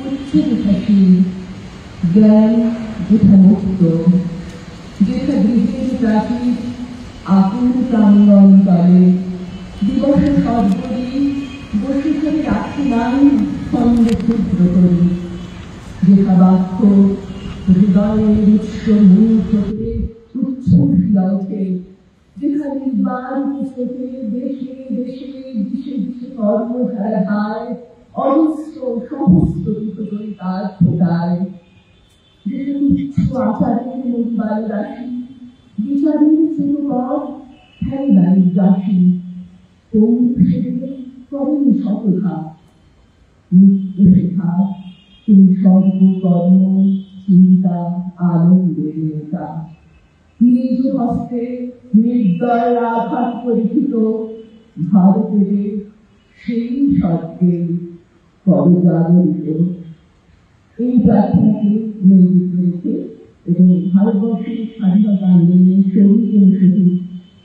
উচ্চবিকাশী জ্ঞান যেথা মুক্ত, যেথা গৃহের প্রাচীর আকুল প্রাঙ্গণ তলে দিবস সর্বরি বসে করে রাখি নাই ছন্দ ক্ষুদ্র করি, যেথা বাক্য হৃদয়ের উৎস মূল থেকে উচ্ছ্বসিয়া ওঠে, যেথা নির্বাণ স্রোতে দেশে দেশে দিশে দিশে কর্মধারা হায় অজস্র সমস্ত দুঃখই তার ফোটায়, যেথা তুচ্ছ আচারের মহিমার রাশি বিচারের চিরপথ ফেলাই রাশি পৌঁছে করেন শতঘা নিত্য শেখা তিনি সর্বকর্ম চিন্তা আনন্দের নেতা, নিজ হস্তে নির্দয় আঘাত পরিচিত ভারতের সেই স্বর্গে করজাগরিত। এই প্রার্থনাকে নিয়োজিত রেখে এবং ভারতবর্ষের স্বাধীনতা আন্দোলনের শহীদ এবং শহীদ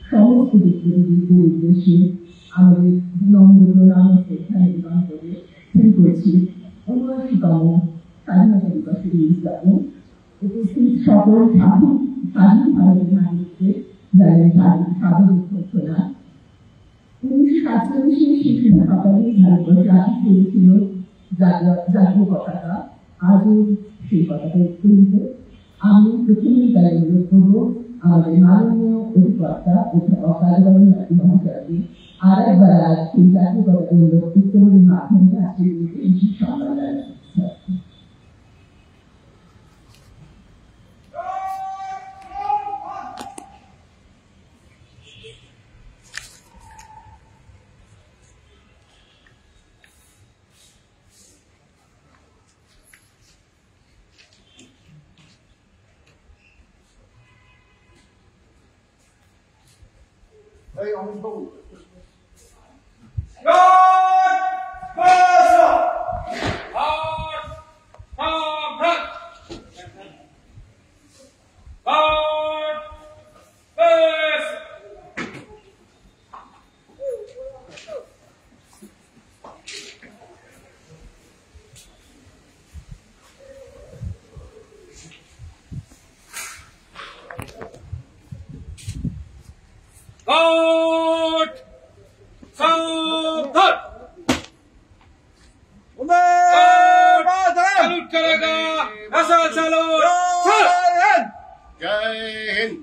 সমস্ত ব্যক্তিদের উদ্দেশ্যে আমাদের বিনম্র প্রণাম শ্রদ্ধা নিবেদন করে শুরু করেছি ৭৯তম স্বাধীনতা দিবসের এই উদযাপন। উপস্থিত সকল স্বাধীন ভারতের নাগরিককে জানাই সাদর অভ্যর্থনা। ১৯৪৭ শিশু সকালে ভারতবর্ষে আঘাত করেছিল জাতীয় পতাকা, আজও সেই পতাকা উত্তোলিত। আমি প্রথমেই তাই অনুরোধ করবো আমাদের মাননীয় অধিকর্তা অধ্যাপক কালীবাবু মহাশয়কে আর একবার আজ সেই জাতীয় পতাকা উত্তোলনের মাধ্যমে আজকে বিশেষ সম্মান জানাচ্ছি। Hey, on the boat. Guard! सावधान! सैल्यूट करेगा ऐसा चलो जय हिंद।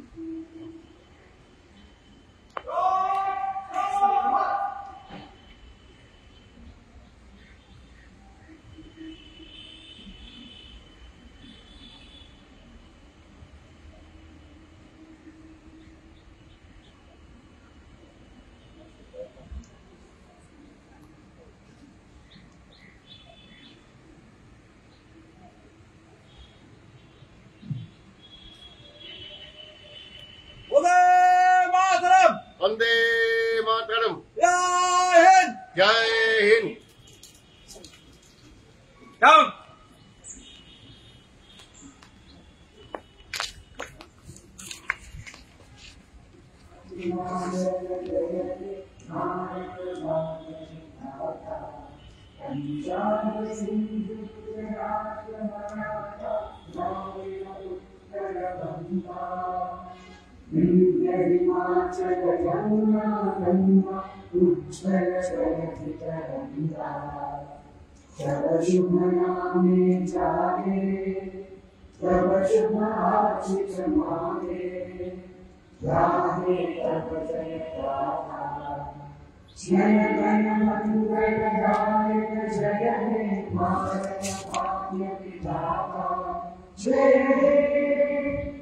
वंदे मातरम। जय हिंद। जय हिंद। डाउन हिमाचल यमुना गंगा उज्ज्वल जयतितरंगा तव शुभ नामे जागे तव शुभ आशिष मागे गाहे तव जय गाथा जय गण मंगल गायक जय हे मानव भाग्य विधाता जय हे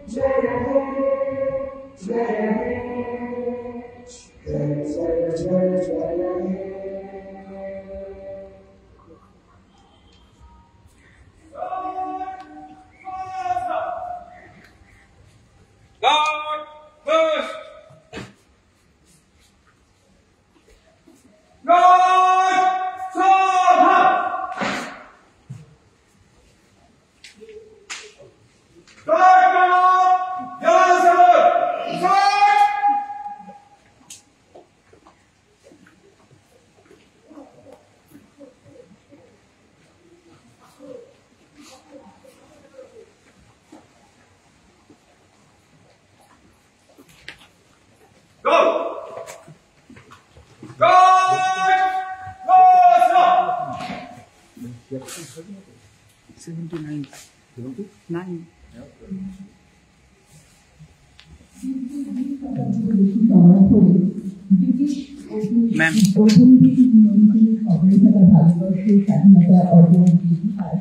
जय हे जय हे जय जय जय जय हे Guard first! Guard saddle! Guard 79. 9. Ma'am. ভারতবর্ষের স্বাধীনতা অর্জনের ইতিহাস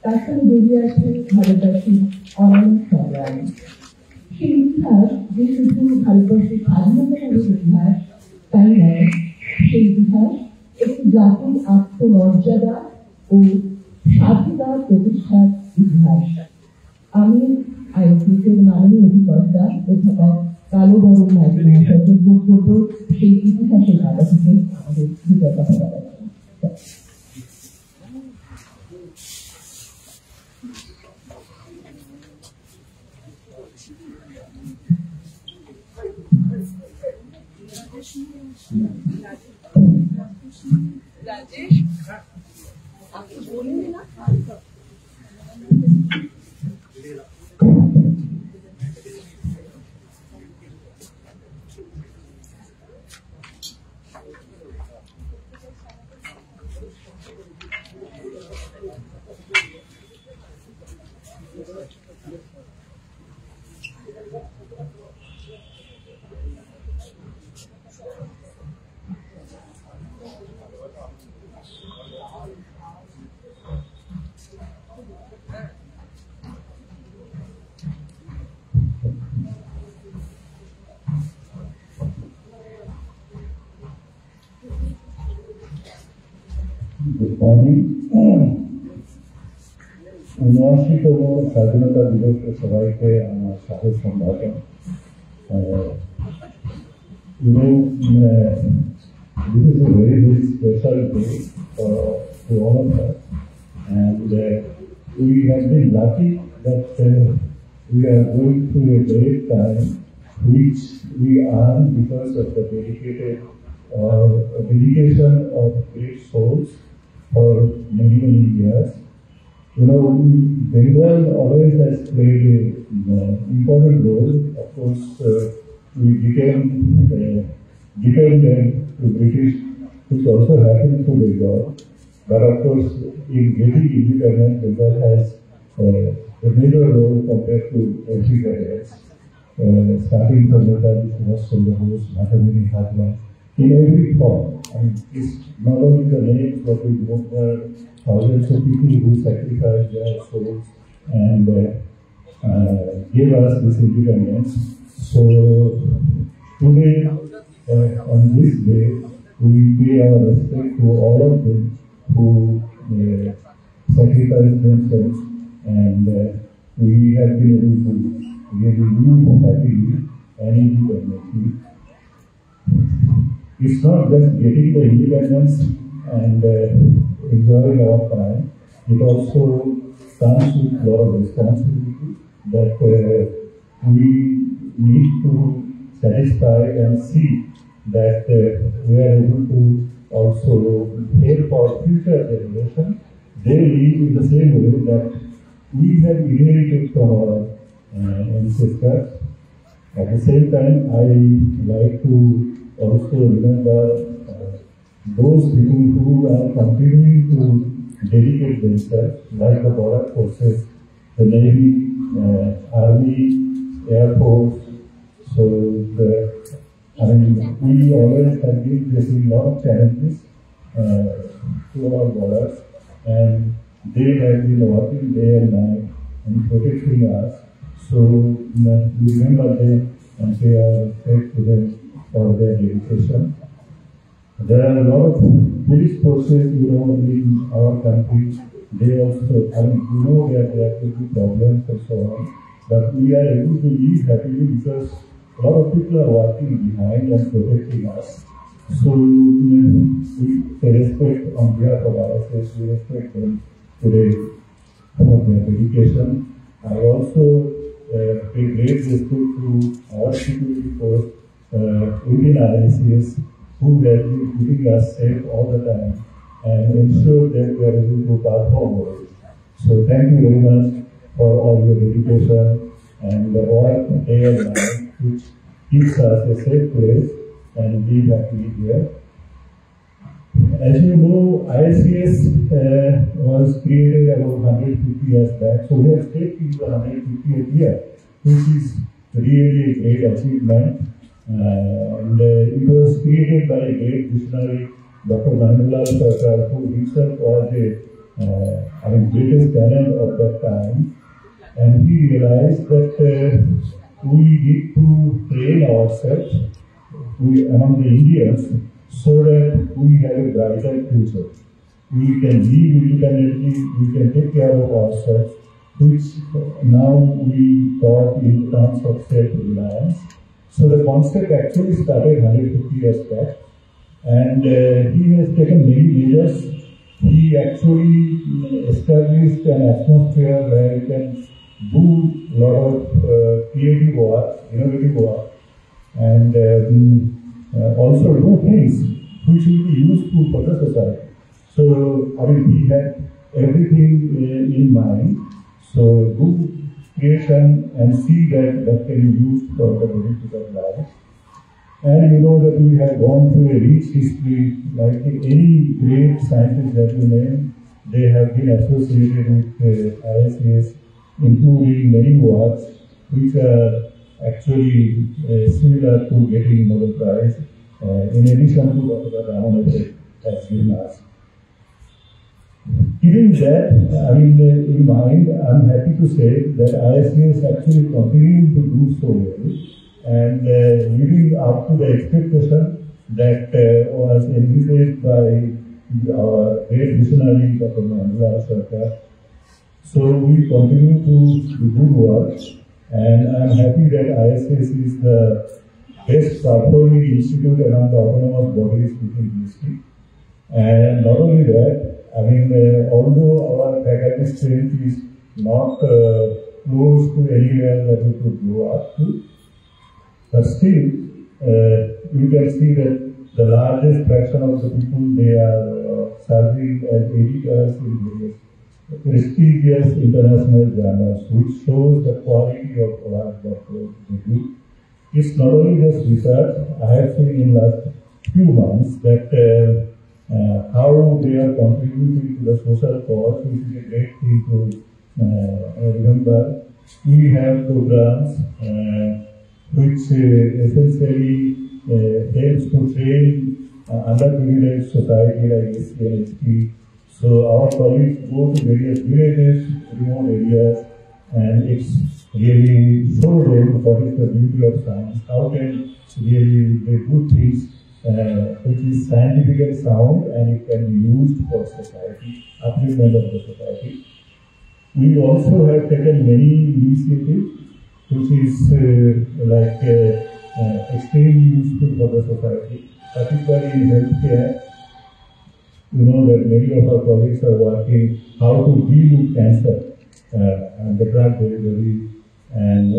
তার সঙ্গে জড়িয়ে আছে ভারতবাসীর অনেক সংগ্রাম। সেই ইতিহাস যে শুধু ভারতবর্ষের স্বাধীনতার ইতিহাস তাই নয়, সেই ইতিহাস একটি জাতির আত্মমর্যাদা ও স্বাধীনতা প্রতিষ্ঠার ইতিহাস। আমি আইসিএসের মাননীয় অধিকর্তা অধ্যাপক কালো বরণ মাঝি মহাশয়কে বক্তব্য সেই ইতিহাসের কাটা থেকে আমাদের দুটো কথা বলা। Good morning. 79তম স্বাধীনতা দিবসে সবাইকে আমার স্বাগত সম্ভাষণ। This is a very, very special day to all of us, and we have been lucky that we are going through a great time, which we earn because of the dedication of great souls for many, many years. Bengal always has played an important role. Of course, we became dependent to British, which also happened to Bengal. But of course, in getting independent, Bengal has a major role compared to everywhere else. Starting from Netaji Subhash Chandra Bose, Mahatma Gandhi, in every form. And it's not only the names, but we remember thousands of people who sacrificed their souls and gave us this independence. So today, on this day, we pay our respect to all of them who sacrificed themselves, and we have been able to really live happily and independently. It's not just getting the independence and enjoying our time, it also comes with a lot of responsibility that we need to satisfy and see that we are able to also help our future generation. They live in the same way that we have inherited from our ancestors. At the same time, I like to also remember those people who are continuing to dedicate themselves, like the border forces, the Navy, Army, Air Force. So, we always have been facing a lot of challenges to our borders, and they have been working day and night and protecting us. So, we remember them and pay our respect to them for their dedication. There are a lot of police forces, in our country. They also, there could be problems and so on. But we are able to live happily because a lot of people are working behind and protecting us. So we respect on behalf of ourselves, we respect them today for their dedication. I also pay great respect to our security force within ICS, who have been keeping us safe all the time and ensure that we are able to perform well. So thank you very much for all your dedication and the work day and night, which gives us a safe place and live happily here. As you know, ICS was was created about 150 years back. So we have stepped into the 150th year, which is really a great achievement. And it was created by a great visionary, Dr. Nandlal Sarkar, who himself was the greatest talent of that time. And he realized that we need to train ourselves among the Indians so that we have a brighter future. We can live independently, we can take care of ourselves, which now we thought in terms of self-reliance. So the concept actually started 150 years back, and he has taken many measures. He actually established an atmosphere where you can do a lot of creative work, innovative work, and also do things which will be useful for the society. So, he had everything in mind. So, do creation and see that can be used for the benefit of life. And you know that we have gone through a rich history, like any great scientist that you name, they have been associated with ISS, including many works which are actually similar to getting Nobel Prize, in addition to what the Raman effect has given us. Keeping that in mind, I'm happy to say that ISS actually continuing to do so well and living up to the expectation that was envisaged by our great visionary Dr. Nandlal Sarkar. So we continue to do good work, and I'm happy that ISS is the best performing institute among the autonomous bodies within DST. And not only that, although our faculty strength is not close to anywhere that we could go up to, but still, you can see that the largest fraction of the people, they are serving as editors in various prestigious international journals, which shows the quality of work that they do. It's not only just research. I have seen in the last few months that how they are contributing to the social cause, which is a great thing to remember. We have programs which essentially helps to train underprivileged society like SC and ST. So our colleagues go to various villages, remote areas, and it's really show them what is the beauty of science. How can really they do things which is scientifically sound and it can be used for society, upliftment of the society. We also have taken many initiatives which is extremely useful for the society, particularly in healthcare. You know that many of our colleagues are working how to deal with cancer and the drug delivery, and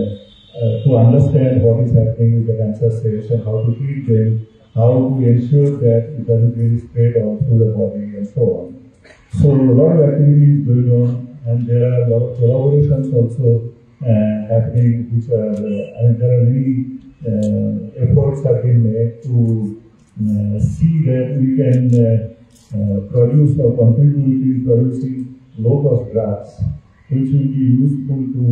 to understand what is happening with the cancer cells and how to treat them, how to ensure that it doesn't really spread out through the body and so on. So a lot of activities going on, and there are a lot of collaborations also happening, which are, there are many efforts have been made to see that we can produce or contribute in producing low-cost drugs, which will be useful to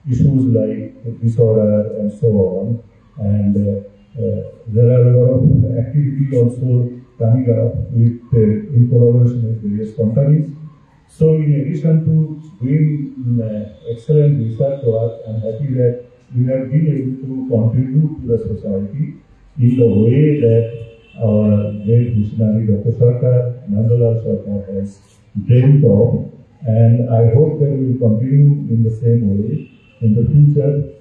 issues like disorder and so on. And there are a lot of activity also coming up with in collaboration with various companies. So in addition to doing excellent research work, I'm happy that we have been able to contribute to the society in the way that our great visionary Dr. Sarkar, Nandlal Sarkar, has dreamt of, and I hope that we will continue in the same way in the future.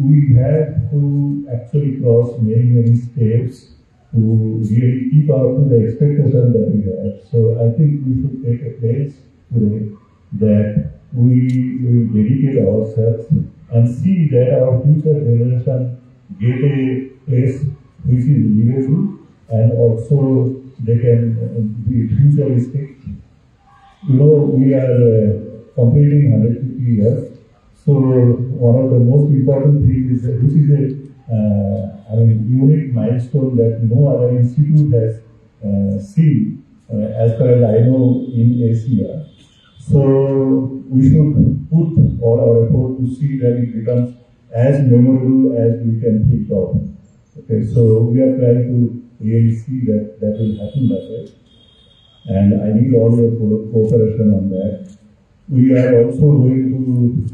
We have to actually cross many steps to really keep up to the expectation that we have. So I think we should take a place today that we will dedicate ourselves and see that our future generation get a place which is livable, and also they can be futuristic. You know, we are completing 150 years. So one of the most important things is which is a unique milestone that no other institute has seen, as far as I know, in Asia. So we should put all our effort to see that it becomes as memorable as we can think of. Okay, so we are trying to really see that will happen that way. And I need all your cooperation on that. We are also going to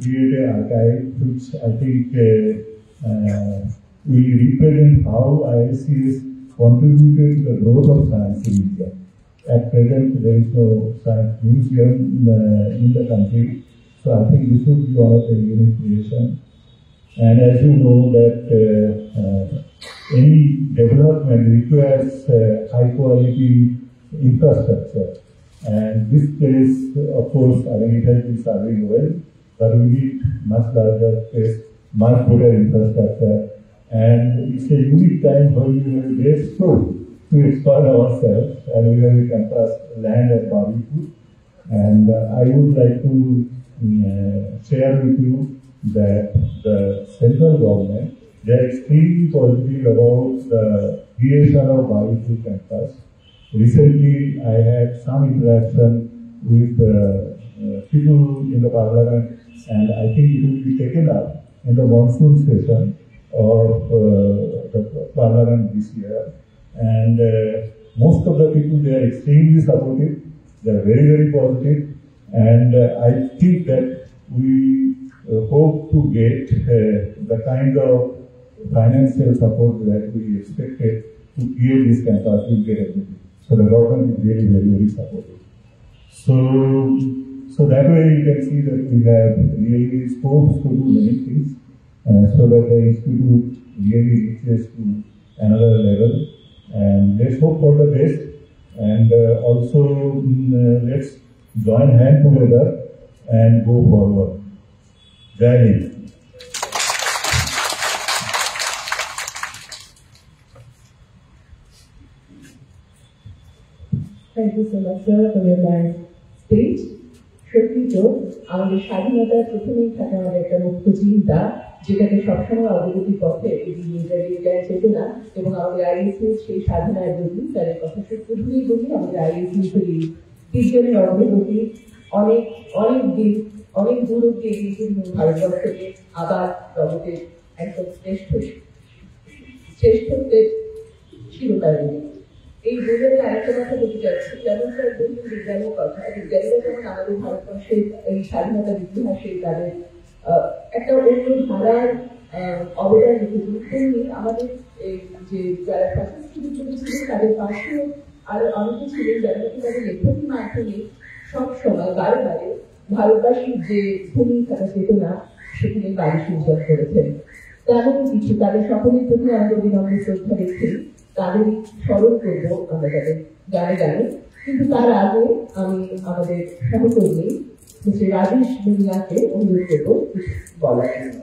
create an archive which I think will represent how IISc is contributed to the growth of science in India. At present, there is no science museum in the country, so I think this would be one of the unique creation. And as you know that any development requires high quality infrastructure. And this place, of course, I mean, it has been serving well, but we need much larger space, much better infrastructure. And it's a unique time when we have a great scope to expand ourselves, and we have a campus land at Barbipur. And I would like to share with you that the central government, they are extremely positive about the creation of Barbipur campus. Recently, I had some interaction with people in the parliament, and I think it will be taken up in the monsoon session of the parliament this year. And most of the people, they are extremely supportive. They are very, very positive. And I think that we hope to get the kind of financial support that we expected to create this campus. We get everything. So the government is really very, very supportive. So that way you can see that we have really scopes to do many things, so that the institute really reaches to another level. And let's hope for the best, and also let's join hands together and go forward. Jai Hind. Thank you so much, sir, for your nice speech. সত্যি তো আমাদের স্বাধীনতার প্রথমেই থাকে আমাদের একটা মুখ্য চিন্তা, যেটাকে সবসময় অগ্রগতির পথে এগিয়ে যায় চেতনা, এবং আমাদের আইএসসি সেই সাধনার গতি, তাদের কথা প্রথমেই বলি আমাদের আইএসসি শরীর বিজ্ঞানের অগ্রগতি অনেক অনেক দিন অনেক দূর অব্দি এগিয়ে ভারতবর্ষকে আবার জগতের একদম শ্রেষ্ঠত্বের শিরোপায়। এই বইয়ের আরেকটা কথা বলতে চাচ্ছি, যেমন স্যার বলছেন বিজ্ঞানের কথা, বিজ্ঞানীরা যেমন আমাদের ভারতবর্ষের এই স্বাধীনতার ইতিহাসে তাদের একটা অন্য ধারার অবদান রেখেছেন, তেমনি আমাদের যে যারা সশস্ত্র ছিলেন তাদের পাশেও আরো অনেকে ছিলেন যারা তাদের লেখনীর মাধ্যমে সবসময় বারে বারে ভারতবাসীর যে ভূমিকা চেতনা সেখানে বাড়ি সঞ্চার করেছেন। তেমন কিছু তাদের সকলের প্রতি আমাদের বিনম্র শ্রদ্ধা রেখে তাদের স্মরণ করবো আমরা তাদের গানে গানে। কিন্তু তার আগে আমি আমাদের সহকর্মী মিস্টার রাজেশ মুনিয়াকে অনুরোধ করবো কিছু বলার জন্য।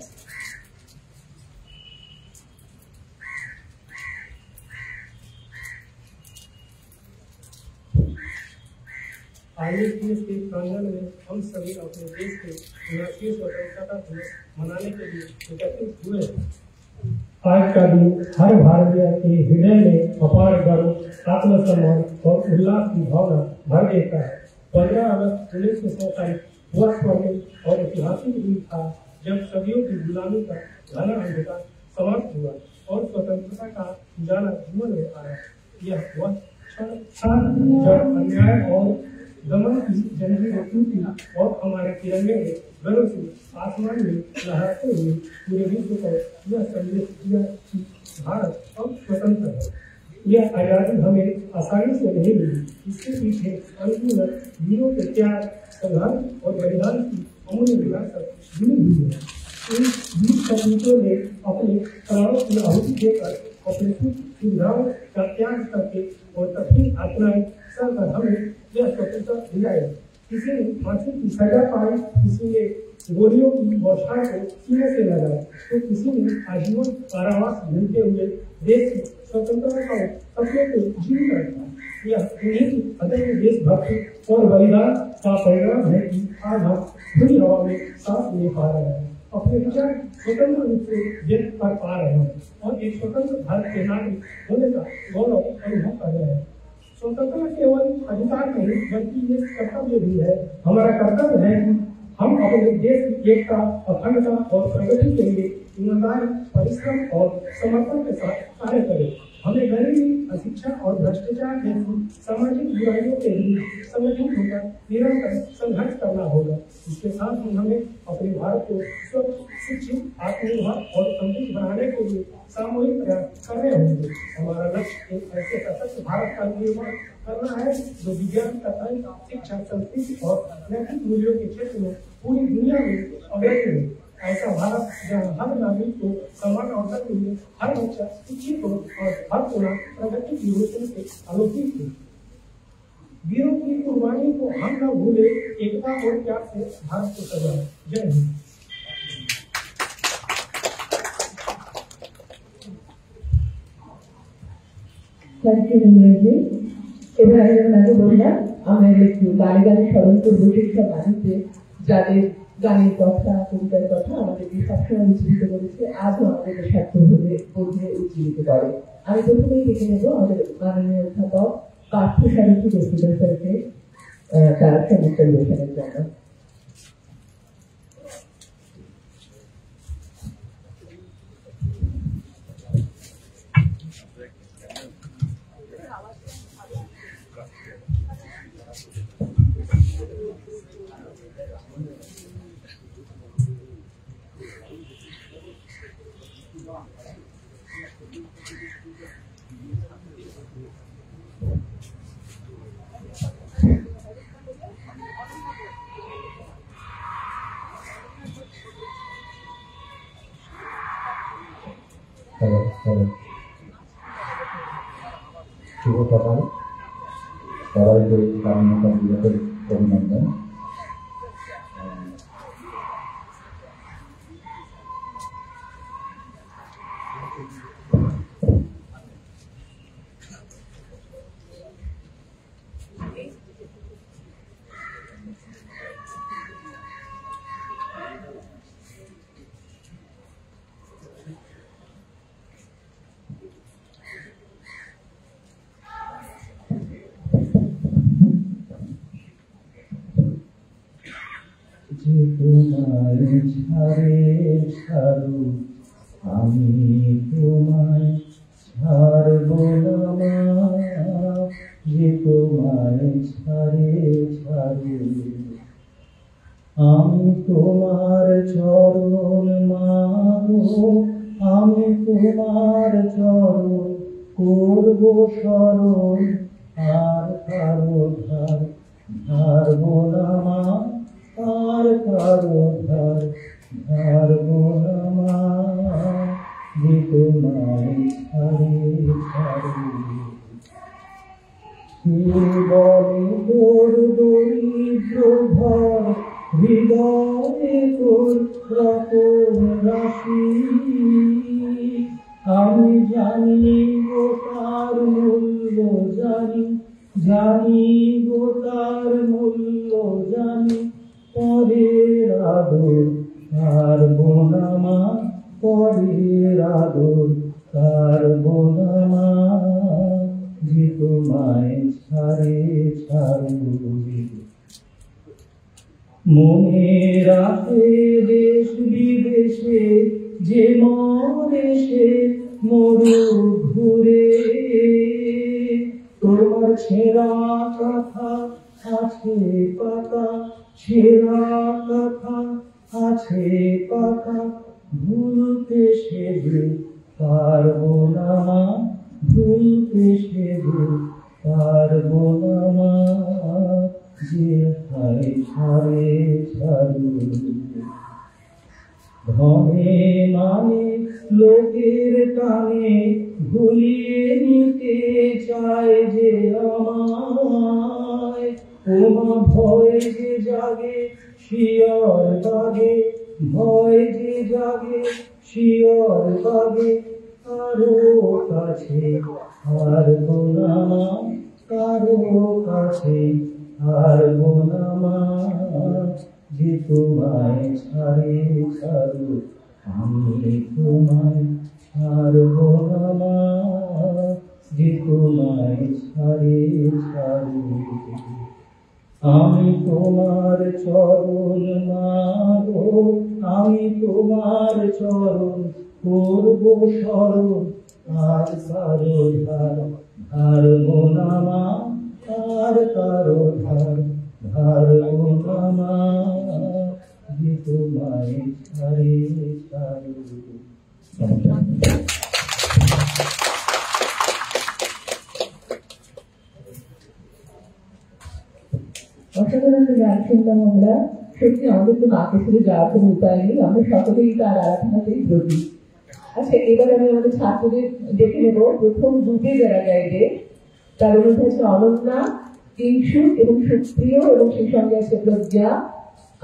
आईएससी के प्रांगण में हम सभी अपने देश के 79वीं स्वतंत्रता दिवस मनाने के लिए एकत्रित हुए हैं। आज का दिन हर भारतीय के हृदय में अपार गर्व, आत्मसम्मान और उल्लास की भावना भर देता है। 15 अगस्त 1947 वह स्वर्णिम और ऐतिहासिक दिन था जब सदियों की गुलामी का घना अंधकार समाप्त हुआ और स्वतंत्रता का उजाला जीवन में आया। यह वह क्षण था जब अन्याय और दमन की जंजीरें टूटी और हमारे तिरंगे ने गर्व से आसमान में लहराते हुए पूरे विश्व को यह संदेश दिया कि भारत अब स्वतंत्र है। यह आजादी हमें आसानी से नहीं मिली, इसके पीछे अनगिनत वीरों के त्याग, संघर्ष और बलिदान की अमूल्य विरासत जुड़ी हुई है। इन वीर सपूतों ने अपने प्राणों की आहुति देकर अपने सुख सुविधाओं का त्याग करके और कठिन यातनाएं सहकर हमें यह स्वतंत्रता दिलाई। किसी ने फांसी की सजा पाई, किसी ने गोलियों की बौछार को सीने से लगाया, तो किसी ने आजीवन कारावास झेलते हुए देश की स्वतंत्रता का सपने को जीवित रखा। यह उन्हीं की अदम्य देशभक्ति और बलिदान का परिणाम है कि आज हम खुली हवा में सांस ले पा रहे हैं, अपने विचार स्वतंत्र रूप से व्यक्त कर पा रहे हैं और एक स्वतंत्र भारत के नागरिक होने का गौरव अनुभव कर रहे हैं। स्वतंत्रता केवल अधिकार नहीं बल्कि ये कर्तव्य भी है। हमारा कर्तव्य है कि हम अपने देश की एकता, अखंडता और प्रगति के लिए ईमानदारी, परिश्रम और समर्पण के साथ कार्य करें। हमें गरीबी, अशिक्षा और भ्रष्टाचार जैसी सामाजिक बुराइयों के लिए संगठित होकर निरंतर संघर्ष करना होगा। इसके साथ ही हमें अपने भारत को स्वच्छ, शिक्षित, आत्मनिर्भर और समृद्ध बनाने के लिए सामूहिक प्रयास करने होंगे। हमारा लक्ष्य एक ऐसे सशक्त भारत का निर्माण करना है जो विज्ञान, तकनीक, शिक्षा, संस्कृति और नैतिक मूल्यों के क्षेत्र में पूरी दुनिया में अग्रणी हो। ऐसा भारत जहाँ हर नागरिक को समान अवसर मिले, हर बच्चा शिक्षित हो और हर कोना प्रगति की रोशनी से आलोकित हो। वीरों की कुर्बानी को हम न भूले, एकता और प्यार से भारत को सजाए। जय हिंद। Thank you Neeraj ji. এবার আমি বললাম আমরা একটু গানে গানে স্মরণ করবো শিক্ষা মানুষদের যাদের গানের কথা, কবিতার কথা আমাদেরকে সবসময় উজ্জীবিত করেছে, আজও আমাদের সাধ্য হলে বোধে উজ্জীবিত করে। আমি প্রথমেই দেখে নেব আমাদের মাননীয় অধ্যাপক পার্থ সারথী প্রেসিডেন্ট স্যারকে তার সমস্ত পরিবেশনের জন্য। শুভ সকাল, সবাইকে স্বাধীনতা দিবসের অভিনন্দন। তোমায় ছাড়ে ছাড়ু আমি তোমায় ছাড়ব না, যে তোমায় ছাড়ে ছাড়ু আমি তোমার চরণ মাগো, আমি তোমার চরণ করব স্মরণ, আর কারো ধার ধারব না মা, আর কারো ধার ধারব না মা, যে তোমায় ছাড়ে ছাড়ু। বলে তোর দরিদ্র ঘর হৃদয়ে তোর রতন রাশি, আমি জানি গো তার মূল্য জানি, জানি গো তার মূল্য জানি, পরের আদর ছাড়ব না মা, পরের আদর ছাড়ব না মা, যে তোমায় ছাড়ে ছাড়ু। মনে রাখে দেশ বিদেশে যে মরে সে মরুক ঘুরে, তোমার ছেঁড়া কথা আছে পাতা, ছেঁড়া কথা আছে পাতা, ভুলতে সে পারব না মা, ভুলতে সে পারব না মা, যে হায় ছাড়ে ছাড়ু। ধনে মানে লোকের টানে ভুলিয়ে নিতে চায় যে আমায়, তোমা ভয় যে জাগে শিয়র বাগে, ভয় যে জাগে শিয়র বাগে, কারো কাছে হারব না মা, কারো কাছে হারব না মা, যে তোমায় ছাড়ে ছাড়ু আমি তোমায় ছাড়ব না মা, যে তোমায় ছাড়ে ছাড়ে আমি তোমার চরণ মাগো আমি তোমার চরণ করব স্মরণ আর কারো ধার ধারবো না মা আর কারো ধার ধারবো না মা যে তোমায় ছাড়ে ছাড়ে। অসাধারণ গান শুনলাম আমরা। সত্যি আমাদের তো মাকে ছেড়ে যাওয়ার কোনো উপায় নেই, আমরা সকলেই তার আরাধনাতেই ব্রতী। আচ্ছা, এবার আমি আমাদের ছাত্রদের ডেকে নেব। প্রথম গ্রুপে যারা গাইবে তার মধ্যে আছে অনন্যা, ইংশু এবং সুপ্রিয়, এবং সেই সঙ্গে আছে প্রজ্ঞা।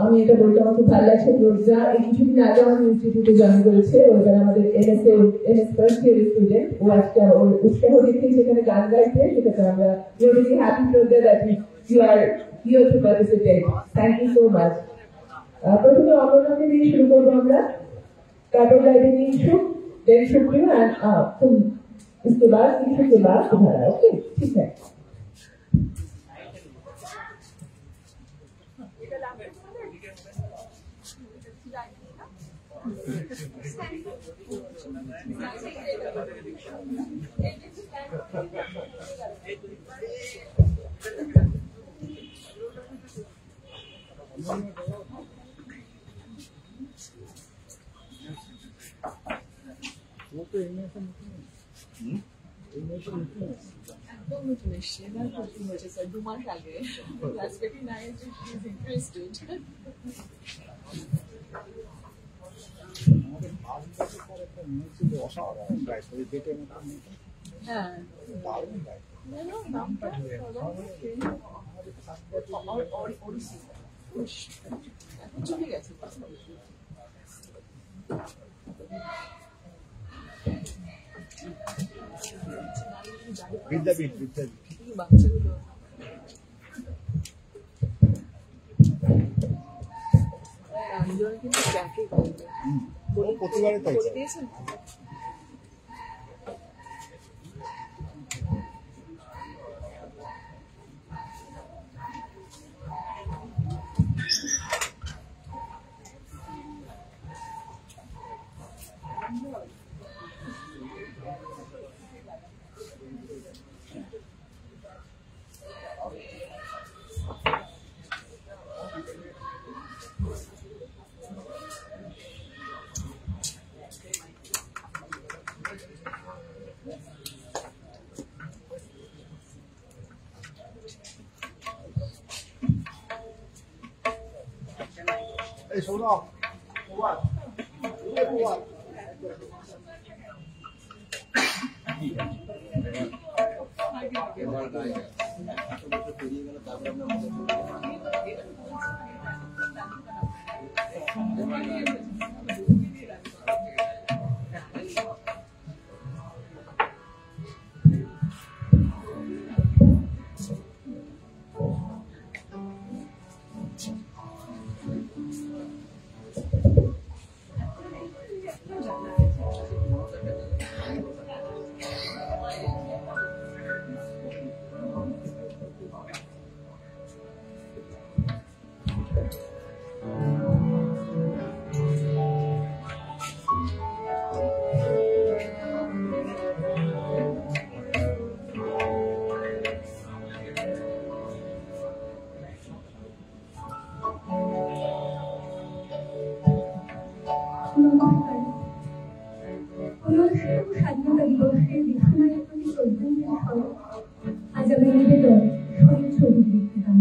আমি এটা বলতে আমার খুব ভালো লাগছে, প্রজ্ঞা এই কিছুদিন আগে আমাদের ইনস্টিটিউটে জয়েন করেছে। এবার আমাদের এমএস ফার্স্ট ইয়ার স্টুডেন্ট। ও আজকে ওর উৎসাহ দেখিয়ে সেখানে গান গাইছে, সেটাতে আমরা really happy Pragya that you are here to participate. Thank you so much. প্রথমে অনন্যাকে দিয়ে শুরু করবো আমরা, তারপর গাইবেন ইংশু, দেন সুপ্রিয় এন্ড तुम इसके बाद इशू के बाद तुम्हारा। ओके, ठीक है। वो तो इनमें একদম নতুন এসছে, এবার প্রথম হয়েছে স্যার 2 মাস আগে। That's very nice if she's interested. আমাদের 5 বছর পর একটা মেয়ে ছিল অসাধারণ গাইড, ওই ডেটে মতো মেয়েটা। হ্যাঁ, দারুণ গাইড। না নামটা ওড়িশি এখন চলে গেছে। বিদ্যাপীঠ বাচ্চাগুলো কিন্তু ব্যাকে করবে, প্রতিবারে তাই করে দিয়েছেন। এই শোনো স্বাধীনতা দিবসের বিছানায় প্রতি শ্রদ্ধাঞ্জলি স্বরূপ আজ আমি নিবেদন শহীদ ছবি লিখতাম।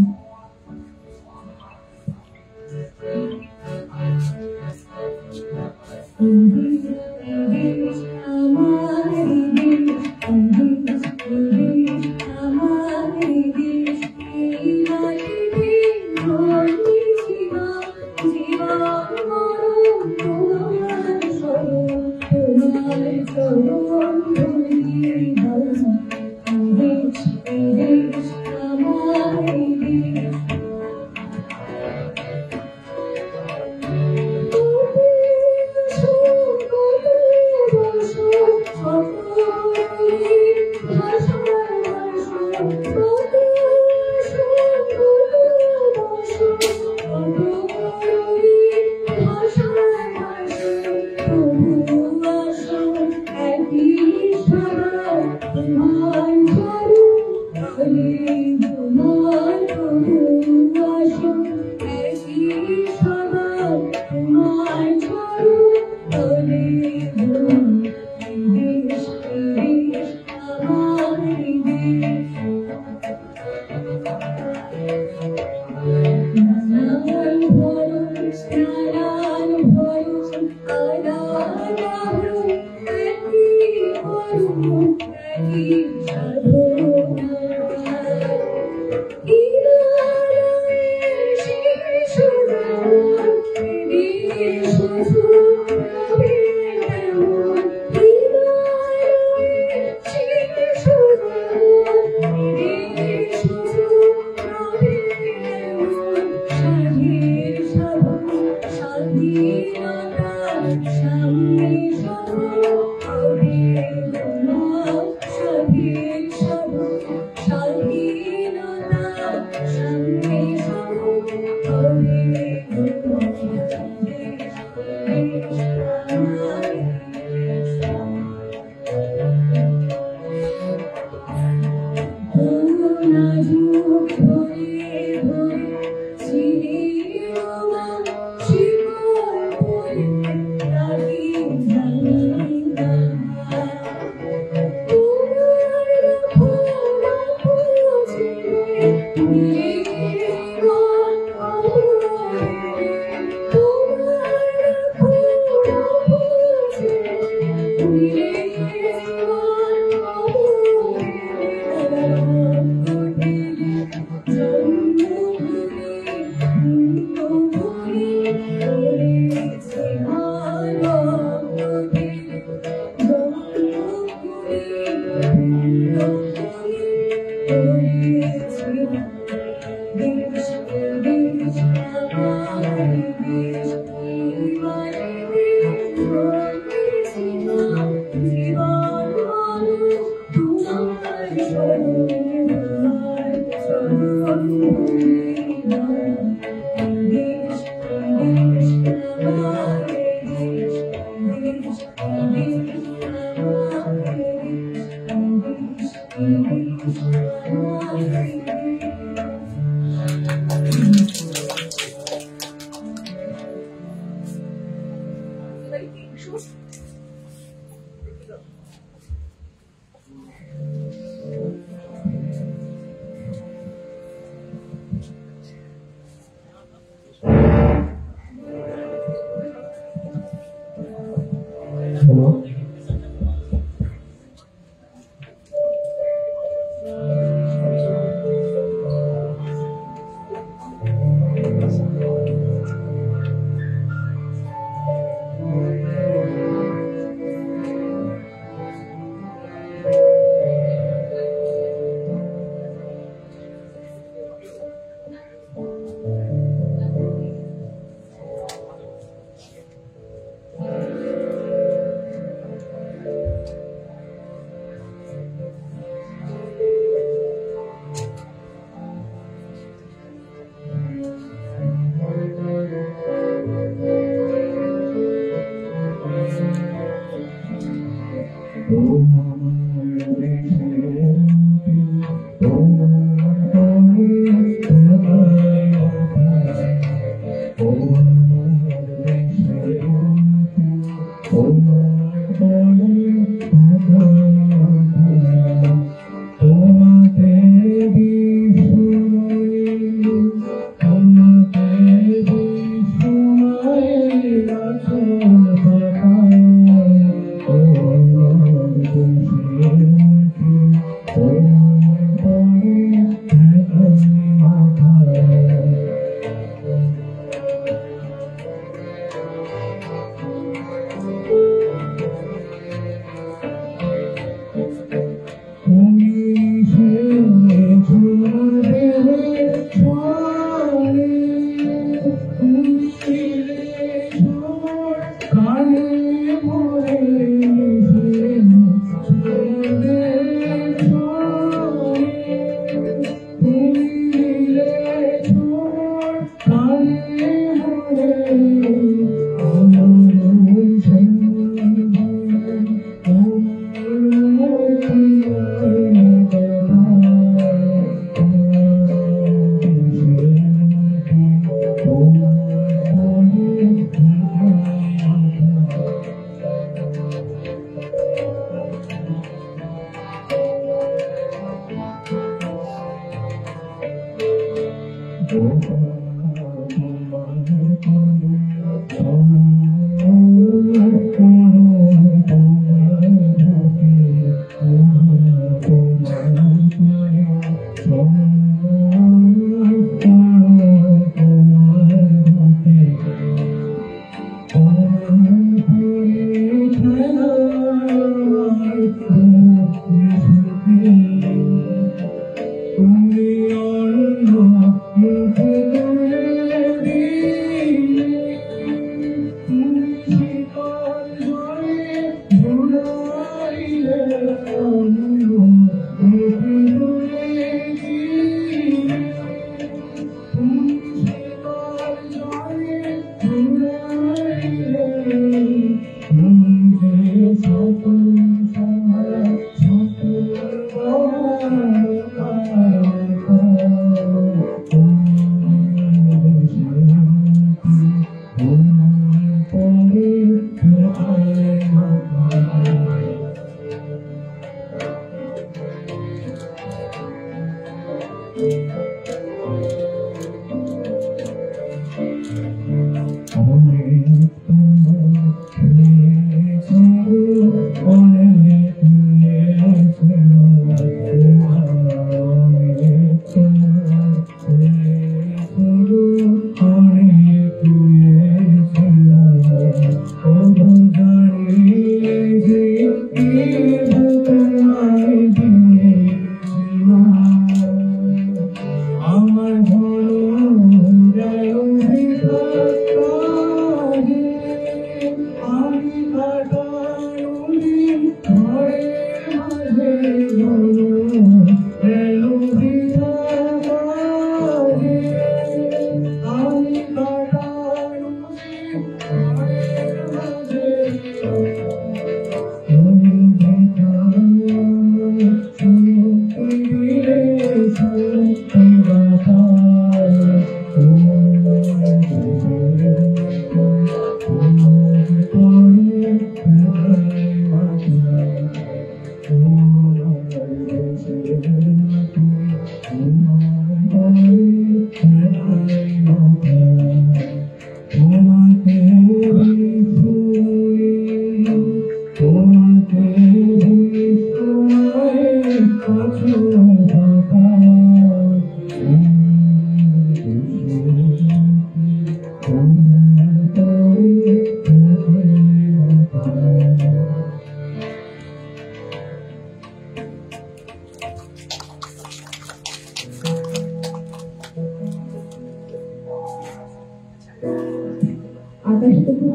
আকাশে তো খুব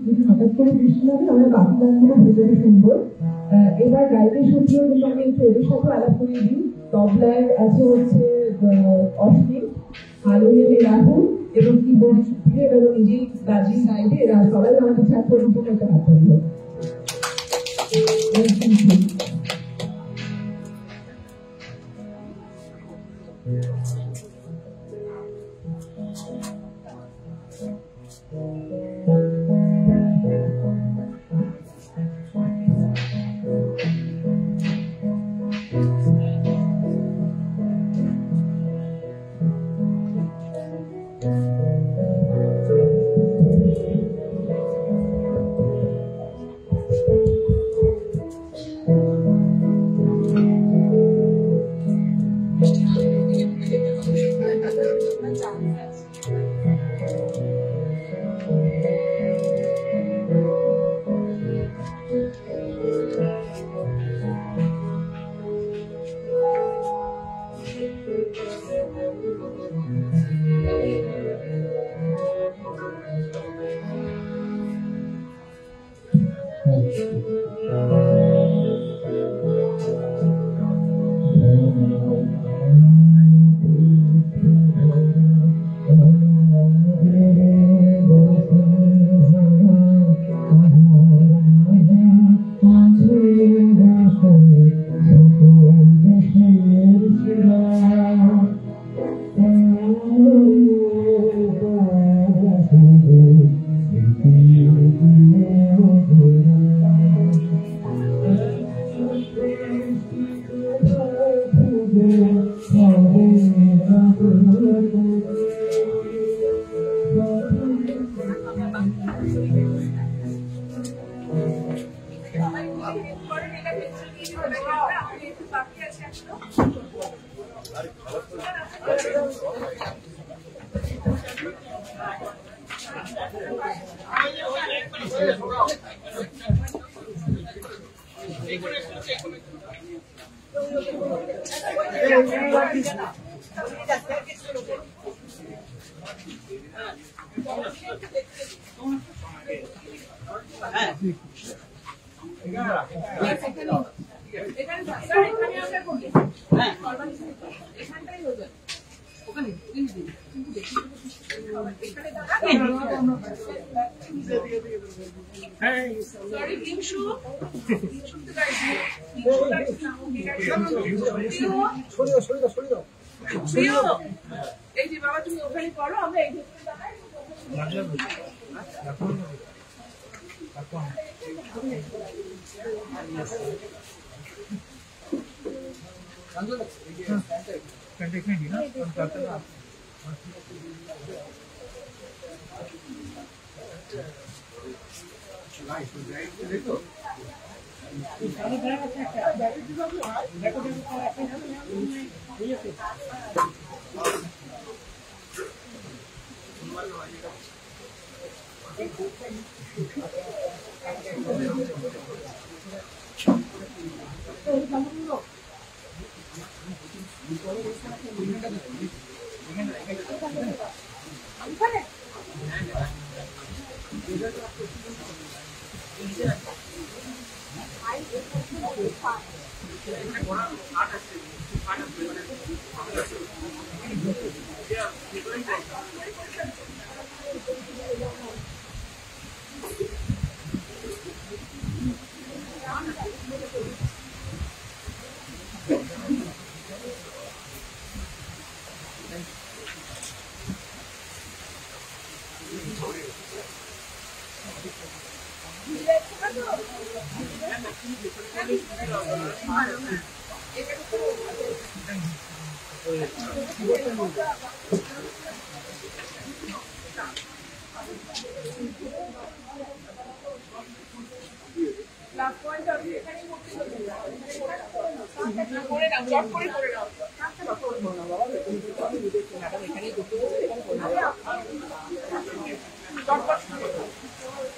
যদি হঠাৎ করে বৃষ্টি হবে আমরা বাকি গানগুলো ভেতরে শুনবো। এবার গায়কের সূত্রেও কিন্তু আমি একটু ওদের সাথে আলাপ করে দিই। তবলায় আছে হচ্ছে অশ্বিন, হারমোনিয়ামে রাহুল এবং কিবোর্ড সুপ্রিয় এবং নিজেই বাজি সাইডে এরা সবাই আমাদের ছাত্র জন্য একটা হাত করলো। এই যে বাবা তুমি ওখানে করো, আমরা এই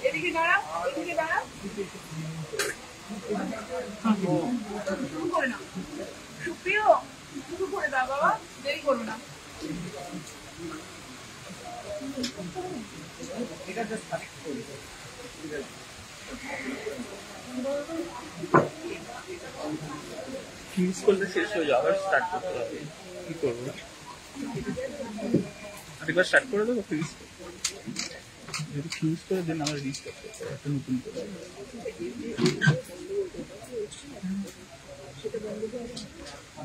এদিকে দাঁড়া, এদিকে দাঁড়া, শুরু করে না সুপ্রিয়, শুরু করে দাও বাবা, দেরি করো না। ফিউজ করলে শেষ হয়ে যাবে, আবার স্টার্ট করতে হবে। কি করবো? আরেকবার স্টার্ট করে দেবো ফিউজ। যদি ফিউজ করে দেন আমার রিস্টার্ট করতে হবে একটা নতুন করে।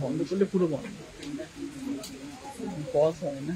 বন্ধ করলে পুরো বন্ধ, পজ হয় না।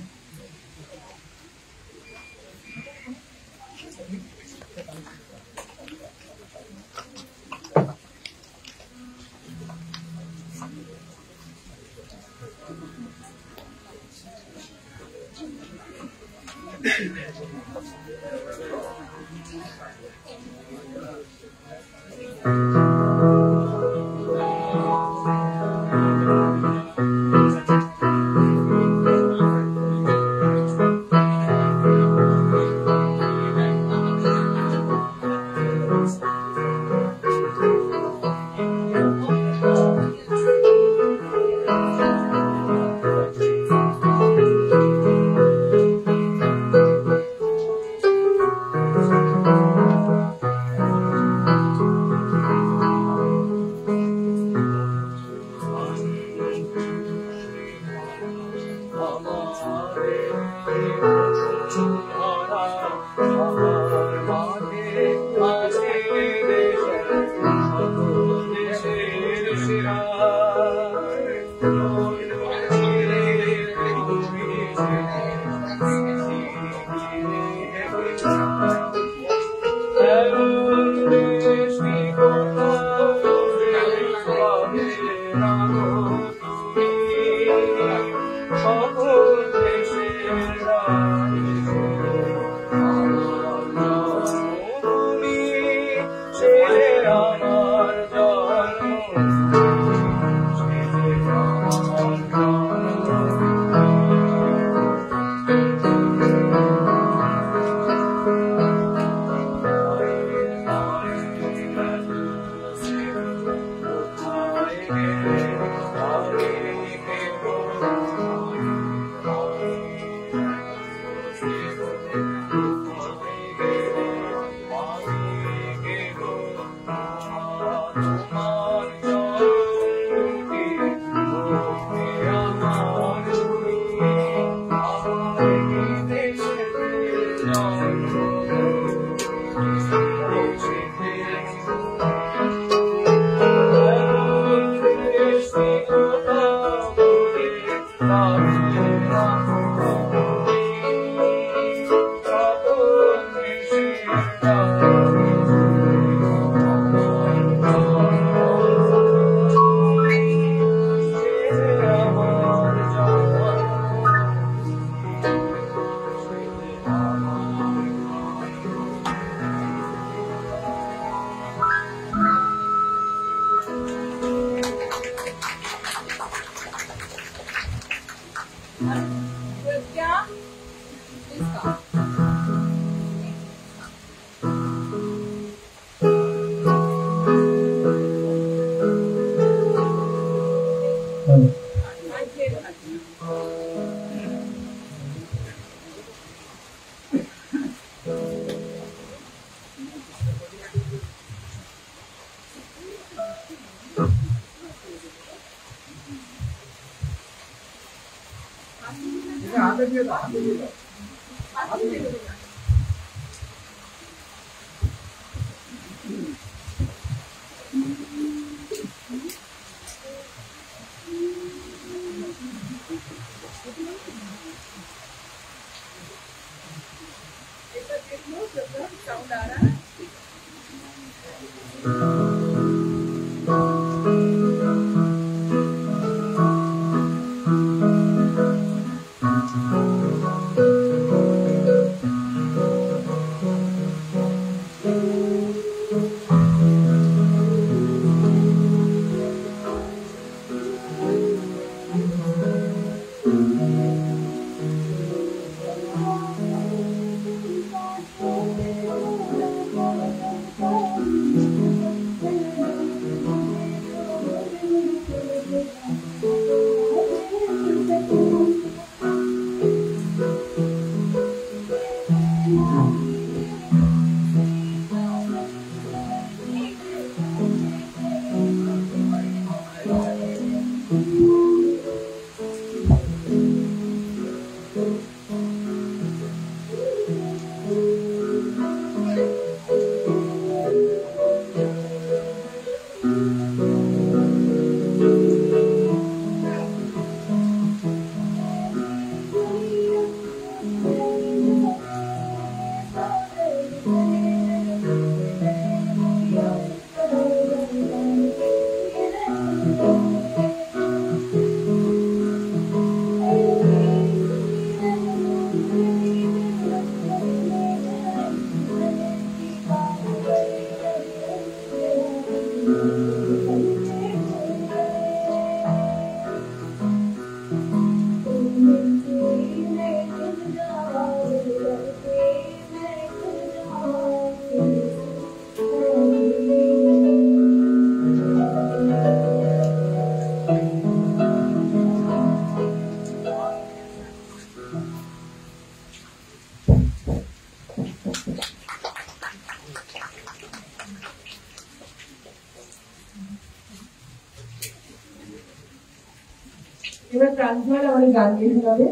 এবার প্রাঞ্জল আমাদের গান গেয়ে শোনাবে।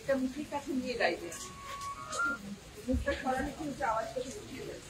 এটা মুখের কাছে নিয়ে গাইবে, মুখটা সরালে কিন্তু আওয়াজটা উঠিয়ে যাবে।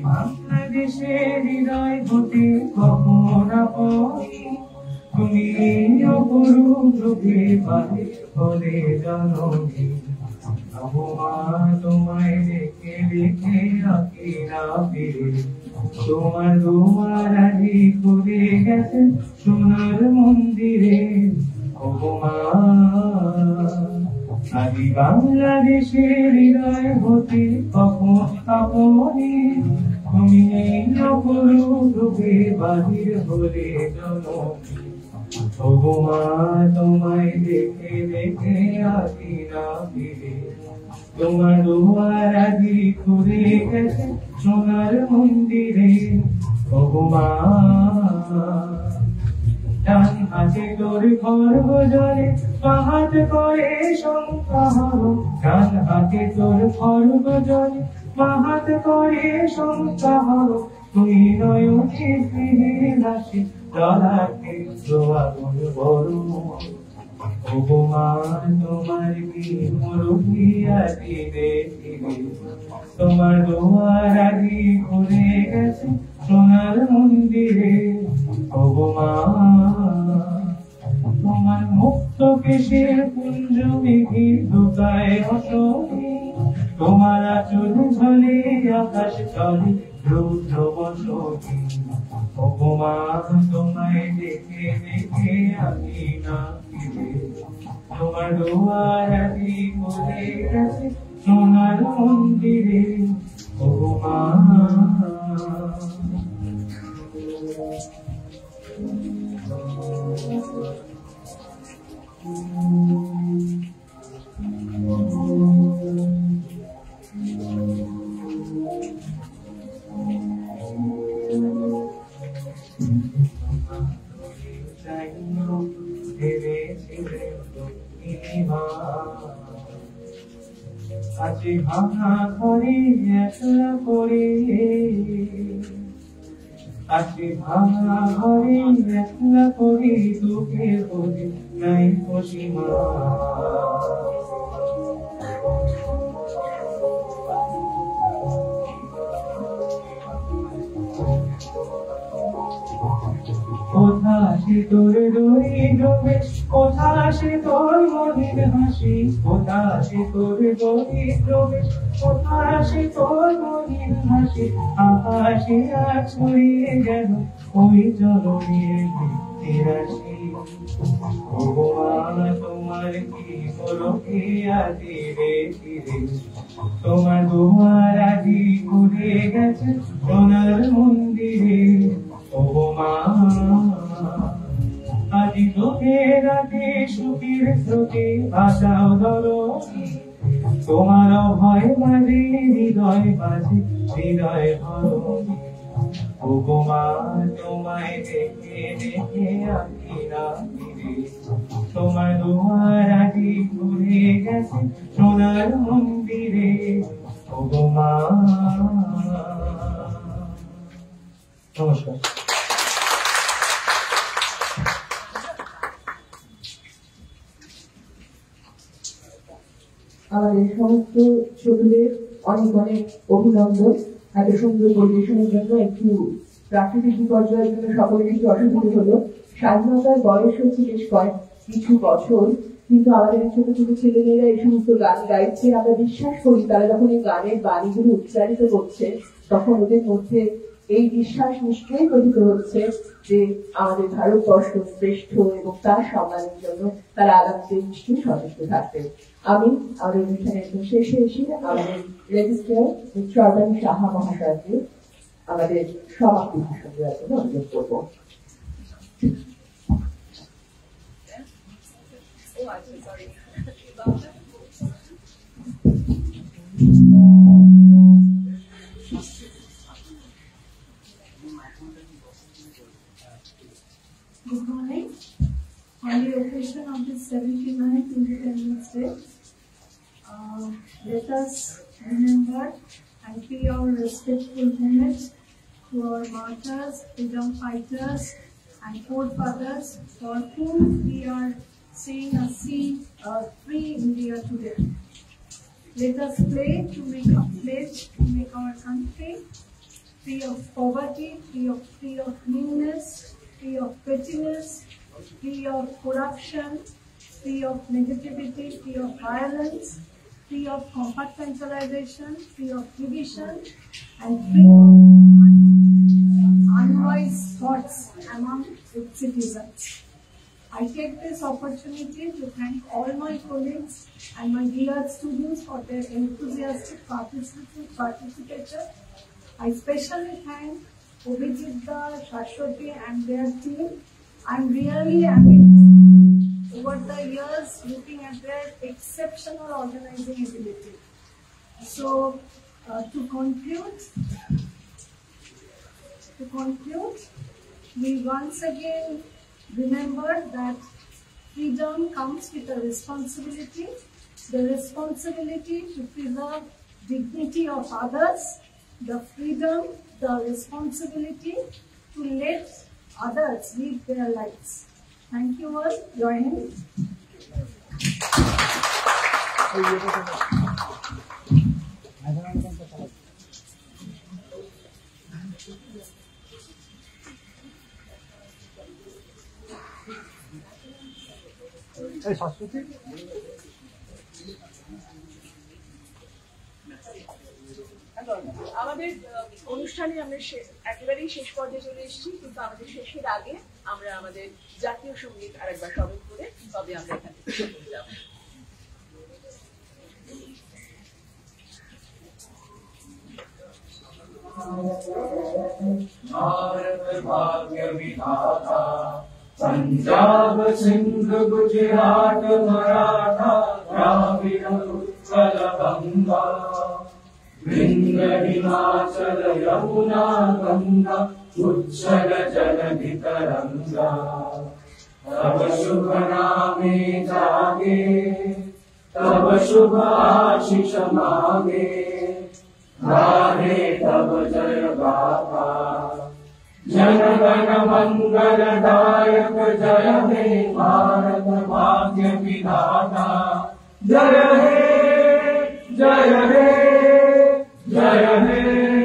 বাংলাদেশের হৃদয় হতে কখনো পড়ি তুমি অপরূপ রূপে বাহির হলে জননী ভগবান তোমায় দেখে দেখে আঁকি না ফিরে তোমার দোয়ার আদি করে গেছে সোনার মন্দিরে ভগবান আদি বাংলাদেশের হৃদয় হতে কখন আপনি তুমি অপরূপ রূপে বাহির হলে জননী ভগবান তোমায় দেখে দেখে আঁকি না ফিরে তোমার দোয়ার আদি করে গেছে সোনার মন্দিরে ভগবান ডান হাতে তোর খড়গ জলে বাহাত করে সংসার ডান হাতে তোর খড়গ জলে বাহাত করে সংসার তুই নয়নে ফিরে আসে জলাকে আগুন বড় ভগবান তোমার কি মুরুকিয়াতি দেখিবে তোমার দুয়ার আদি ঘুরে গেছে সোনার মন্দিরে ভগবান তোমার মুক্ত কেশের কুঞ্জ মেঘে ঢোকায় অসমি তোমার আচল ঝলে আকাশ চলে রুদ্র বসতি ভগবান তোমায় দেখে দেখে আমি না ফিরে তোমার দুয়ার আদি ঘুরে গেছে সোনার মন্দিরে ভগবান আজি ভাঙা ঘরে একলা করে আজি ভাঙা ঘরে একলা করে দুঃখে করে নাই সীমা কোথা সে তোর দড়ি ডোবে কোথা সে তোর মনের হাসি কোথা সে তোর দড়ি ডোবে কোথা সে তোর মনের হাসি আকাশে আজ ছড়িয়ে গেল ওই জলের তিরাশি ভগবান তোমার কি বলো কি আদি রে তোমার দুয়ার আদি ঘুরে গেছে সোনার মন্দিরে আজি তোকে রাতে সুখের স্রোতে ভাষাও ধরো তোমার ভয় মাঝে হৃদয় বাজে হৃদয় ধরো ভগবান তোমায় দেখে দেখে আমি না ফিরে তোমার দুয়ার আদি ঘুরে গেছে সোনার মন্দিরে ভগবান নমস্কার আমাদের সমস্ত ছোটদের অনেক অনেক অভিনন্দন এত সুন্দর পরিবেশনের জন্য। একটু প্রাকৃতিক বিপর্যয়ের জন্য সকলের একটু অসুবিধা হলো। স্বাধীনতার বয়স হচ্ছে বেশ কিছু বছর, কিন্তু আমাদের ছোট ছোট ছেলেমেয়েরা এই সমস্ত গান গাইছে। আমরা বিশ্বাস করি তারা যখন এই গানের বাণীগুলো উচ্চারিত করছে তখন ওদের মধ্যে এই বিশ্বাস নিশ্চয়ই গঠিত হচ্ছে যে আমাদের ভারতবর্ষ শ্রেষ্ঠ এবং তার সম্মানের জন্য তারা আগামীতে নিশ্চয়ই সচেষ্ট থাকবে। আমি আমাদের অনুষ্ঠানের একদম শেষে এসে আমাদের রেজিস্ট্রার চরবানী সাহা মহাশয়কে আমাদের সমাপ্তি ভাষণ দেওয়ার জন্য অনুরোধ করবো। Good morning. On the occasion of the 79th Independence Day, let us remember and pay our respectful homage to our martyrs, freedom fighters, and forefathers for whom we are seeing a free India today. Let us pledge to make our country free of poverty, free of meanness, free of pettiness, free of corruption, free of negativity, free of violence, free of compartmentalization, free of division, and free of unwise thoughts among its citizens. I take this opportunity to thank all my colleagues and my dear students for their enthusiastic participation. I especially thank Obhijitda, Shashwati and their team. I'm really amazed over the years looking at their exceptional organizing ability. So to conclude, we once again remember that freedom comes with a responsibility, the responsibility to preserve dignity of others, the freedom, the responsibility to let others lead their lives. Thank you all. Join in. আমাদের অনুষ্ঠানে আমরা একেবারেই শেষ পর্যায়ে চলে এসেছি, কিন্তু আমাদের শেষের আগে আমরা আমাদের জাতীয় সঙ্গীত আরেকবার স্মরণ করে তবে আমরা এখান থেকে চলে যাব। भारत भाग्य विधाता पंजाब सिंध गुजरात मराठा द्राविड़ उत्कल गंगा विंध्य हिमाचल यमुना गंगा उच्छल जलधि तरंगा तब शुभ नामे जागे तब शुभ आशीष मांगे गाहे तब जय गाथा जन गण मंगल दायक जय हे भारत भाग्य विधाता जय हे जय हे जय हे।